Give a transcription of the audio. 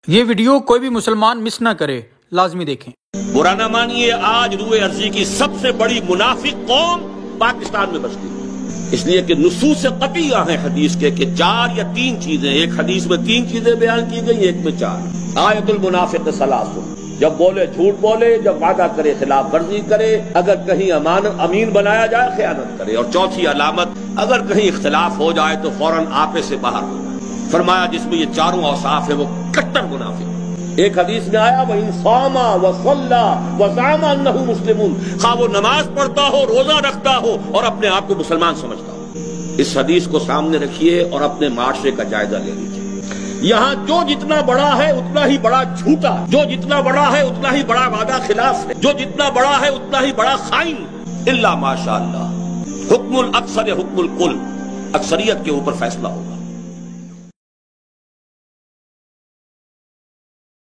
یہ ویڈیو کوئی بھی مسلمان مس نہ کرے، لازمی دیکھیں۔ برا نہ مانیے، آج روئے ارضی کی سب سے بڑی منافق قوم پاکستان میں بستی ہے، اس لیے کہ نصوص قطعیہ ہیں حدیث کے کہ 4 یا 3 چیزیں، ایک حدیث میں 3 چیزیں بیان کی گئی، ایک میں 4۔ آیت المنافق ثلاث، جب بولے جھوٹ بولے، جب وعدہ کرے خلاف ورزی کرے، اگر کہیں امین بنایا جائے خیانت کرے، اور چوتھی علامت اگر کہیں اختلاف ہو جائے تو فوراً آپے سے باہر ہو جائے۔ فرمایا جس میں یہ 4 اوصاف ہے وہ کٹر منافق۔ ایک حدیث میں آیا وَإِن صَامَ وَصَلَّى وَزَعَمَ أَنَّهُ مُسْلِمٌ، خواہ وہ نماز پڑھتا ہو، روزہ رکھتا ہو اور اپنے آپ کو مسلمان سمجھتا ہو۔ اس حدیث کو سامنے رکھیے اور اپنے معاشرے کا جائزہ لے لیجیے۔ یہاں جو جتنا بڑا ہے اتنا ہی بڑا جھوٹا، جو جتنا بڑا ہے اتنا ہی بڑا وعدہ خلاف ہے، جو جتنا بڑا ہے اتنا ہی بڑا خائن، الا ماشاء اللہ۔ حکم الاکثر حکم الکل، اکثریت کے اوپر فیصلہ ہوگا۔